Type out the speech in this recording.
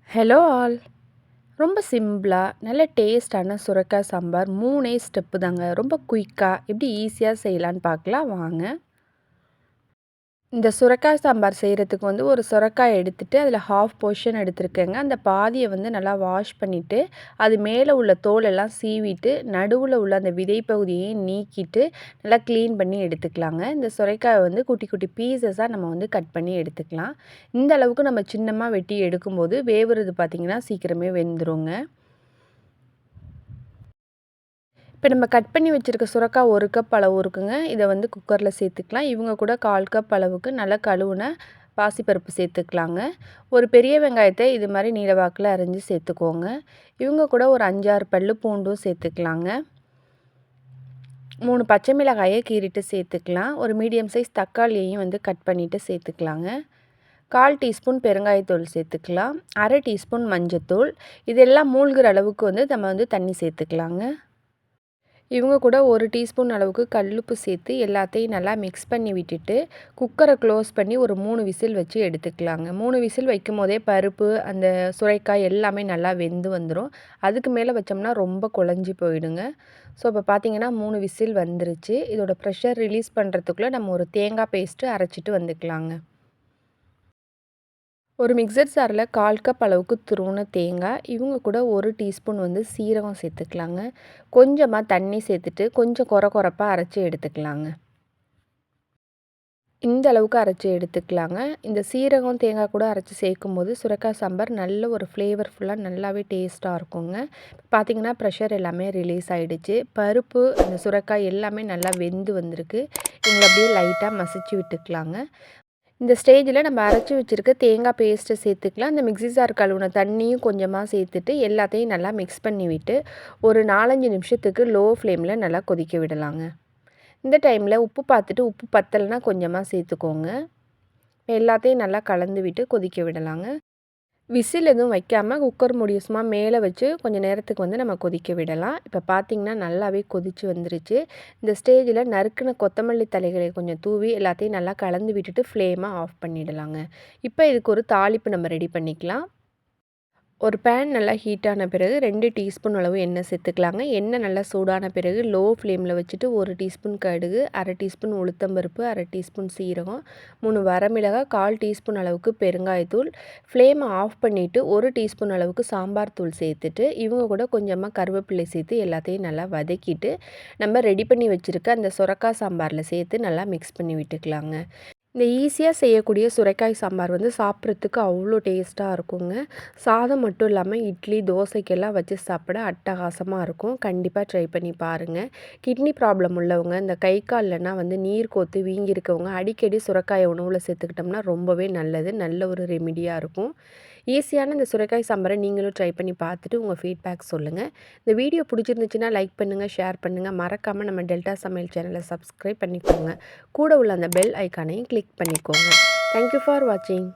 Hello all. ரொம்ப சிம்பிளா, நல்ல டேஸ்ட்டான சுரக்காய் சாம்பார் 3 ஸ்டெப்பு தாங்க. ரொம்ப குயிக்கா எப்படி ஈஸியா செய்யலான்னு பார்க்கலாம் வாங்க. இந்த சுரக்காய் சாம்பார் செய்கிறதுக்கு ஒரு சுரக்காய் எடுத்துட்டு, அதில் ஹாஃப் போர்ஷன் எடுத்துருக்கேங்க. அந்த பாதியை நல்லா வாஷ் பண்ணிவிட்டு, அது மேலே உள்ள தோலெல்லாம் சீவிட்டு, நடுவில் உள்ள அந்த விதை பகுதியையும் நீக்கிட்டு, நல்லா க்ளீன் பண்ணி எடுத்துக்கலாங்க. இந்த சுரைக்காயை குட்டி குட்டி பீசஸாக நம்ம கட் பண்ணி எடுத்துக்கலாம். இந்த அளவுக்கு நம்ம சின்னமாக வெட்டி எடுக்கும்போது வேவுறது பார்த்திங்கன்னா சீக்கிரமே வெந்துருங்க. இப்போ நம்ம கட் பண்ணி வச்சுருக்க சுரக்காய் 1 கப் அளவு இருக்குங்க. இதை குக்கரில் சேர்த்துக்கலாம். இவங்க கூட 1/4 கப் அளவுக்கு நல்லா கழுவுன பாசிப்பருப்பு சேர்த்துக்கலாங்க. ஒரு பெரிய வெங்காயத்தை இது மாதிரி நீளவாக்கில் அரிஞ்சு சேர்த்துக்கோங்க. இவங்க கூட ஒரு 5-6 பல்லு பூண்டும் சேர்த்துக்கலாங்க. 3 பச்சை மிளகாயை கீறிட்டு சேர்த்துக்கலாம். ஒரு மீடியம் சைஸ் தக்காளியையும் கட் பண்ணிவிட்டு சேர்த்துக்கலாங்க. 1/4 டீஸ்பூன் பெருங்காயத்தூள் சேர்த்துக்கலாம். 1/2 டீஸ்பூன் மஞ்சத்தூள். இதெல்லாம் மூழ்கிற அளவுக்கு நம்ம தண்ணி சேர்த்துக்கலாங்க. இவங்க கூட 1 டீஸ்பூன் அளவுக்கு கல்லுப்பு சேர்த்து எல்லாத்தையும் நல்லா மிக்ஸ் பண்ணி விட்டுட்டு குக்கரை க்ளோஸ் பண்ணி ஒரு 3 விசில் வச்சு எடுத்துக்கலாங்க. 3 விசில் வைக்கும் போதே பருப்பு அந்த சுரைக்காய் எல்லாமே நல்லா வெந்து வந்துடும். அதுக்கு மேலே வச்சோம்னா ரொம்ப குழஞ்சி போயிடுங்க. ஸோ இப்போ பார்த்தீங்கன்னா 3 விசில் வந்துருச்சு. இதோட ப்ரெஷர் ரிலீஸ் பண்ணுறதுக்குள்ளே நம்ம ஒரு தேங்காய் பேஸ்ட்டு அரைச்சிட்டு வந்துக்கலாங்க. ஒரு மிக்சர் ஜாரில் 1/4 கப் அளவுக்கு துருவின தேங்காய், இவங்க கூட 1 டீஸ்பூன் சீரகம் சேர்த்துக்கலாங்க. கொஞ்சமாக தண்ணி சேர்த்துட்டு கொஞ்சம் கொரப்பாக அரைச்சி எடுத்துக்கலாங்க. இந்த அளவுக்கு அரைச்சி எடுத்துக்கலாங்க. இந்த சீரகம் தேங்காய் கூட அரைச்சி சேர்க்கும்போது சுரக்காய் சாம்பார் நல்ல ஒரு ஃப்ளேவர்ஃபுல்லாக நல்லாவே டேஸ்ட்டாக இருக்குங்க. பார்த்திங்கன்னா ப்ரெஷர் எல்லாமே ரிலீஸ் ஆகிடுச்சு. பருப்பு அந்த சுரக்காய் எல்லாமே நல்லா வெந்து வந்திருக்கு. இவங்களை அப்படியே லைட்டாக மசிச்சு விட்டுக்கலாங்க. இந்த ஸ்டேஜில் நம்ம அரைச்சி வச்சுருக்க தேங்காய் பேஸ்ட்டை சேர்த்துக்கலாம். அந்த மிக்ஸி ஜார் கழுவுன தண்ணியும் கொஞ்சமாக சேர்த்துட்டு எல்லாத்தையும் நல்லா மிக்ஸ் பண்ணி விட்டு ஒரு 4-5 நிமிஷத்துக்கு லோ ஃப்ளேமில் நல்லா கொதிக்க விடலாங்க. இந்த டைமில் உப்பு பார்த்துட்டு உப்பு பத்தலைன்னா கொஞ்சமாக சேர்த்துக்கோங்க. எல்லாத்தையும் நல்லா கலந்து விட்டு கொதிக்க விடலாங்க. விசில் எதுவும் வைக்காமல் குக்கர் மூடியை சும்மா மேலே வச்சு கொஞ்சம் நேரத்துக்கு நம்ம கொதிக்க விடலாம். இப்போ பார்த்திங்கன்னா நல்லாவே கொதித்து வந்துருச்சு. இந்த ஸ்டேஜில் நறுக்கின கொத்தமல்லி தலைகளை கொஞ்சம் தூவி எல்லாத்தையும் நல்லா கலந்து விட்டுட்டு ஃப்ளேமை ஆஃப் பண்ணிடலாங்க. இப்போ இதுக்கு ஒரு தாளிப்பு நம்ம ரெடி பண்ணிக்கலாம். ஒரு பேன் நல்லா ஹீட்டான பிறகு 2 டீஸ்பூன் அளவு எண்ணெய் சேர்த்துக்கலாங்க. எண்ணெய் நல்லா சூடான பிறகு லோ ஃப்ளேமில் வச்சுட்டு 1 டீஸ்பூன் கடுகு, 1/2 டீஸ்பூன் உளுத்தம்பருப்பு, 1/2 டீஸ்பூன் சீரகம், 3 வரமிளகாய், 1/4 டீஸ்பூன் அளவுக்கு பெருங்காயத்தூள், ஃப்ளேமை ஆஃப் பண்ணிவிட்டு 1 டீஸ்பூன் அளவுக்கு சாம்பார் தூள் சேர்த்துட்டு இவங்க கூட கொஞ்சமாக கருவேப்பிலை சேர்த்து எல்லாத்தையும் நல்லா வதக்கிட்டு நம்ம ரெடி பண்ணி வச்சுருக்க அந்த சுரக்காய் சாம்பாரில் சேர்த்து நல்லா மிக்ஸ் பண்ணி விட்டுக்கலாங்க. இந்த ஈஸியாக செய்யக்கூடிய சுரைக்காய் சாம்பார் சாப்பிட்றதுக்கு அவ்வளோ டேஸ்ட்டாக இருக்குங்க. சாதம் மட்டும் இல்லாமல் இட்லி, தோசைக்கெல்லாம் வச்சு சாப்பிட அட்டகாசமாக இருக்கும். கண்டிப்பாக ட்ரை பண்ணி பாருங்கள். கிட்னி ப்ராப்ளம் உள்ளவங்க, இந்த கை கால்லனா நீர் கோர்த்து வீங்கியிருக்கவங்க அடிக்கடி சுரைக்காயை உணவில் சேர்த்துக்கிட்டோம்னா ரொம்பவே நல்லது. நல்ல ஒரு ரெமிடியாக இருக்கும். ஈஸியான இந்த சுரைக்காய் சாம்பாரை நீங்களும் ட்ரை பண்ணி பார்த்துட்டு உங்கள் ஃபீட்பேக் சொல்லுங்கள். இந்த வீடியோ பிடிச்சிருந்துச்சுன்னா லைக் பண்ணுங்கள், ஷேர் பண்ணுங்கள். மறக்காமல் நம்ம டெல்டா சமையல் சேனலை சப்ஸ்கிரைப் பண்ணிக்கோங்க. கூட உள்ள அந்த பெல் ஐக்கானையும் கிளிக் பண்ணிக்கோங்க. தேங்க்யூ ஃபார் வாட்சிங்.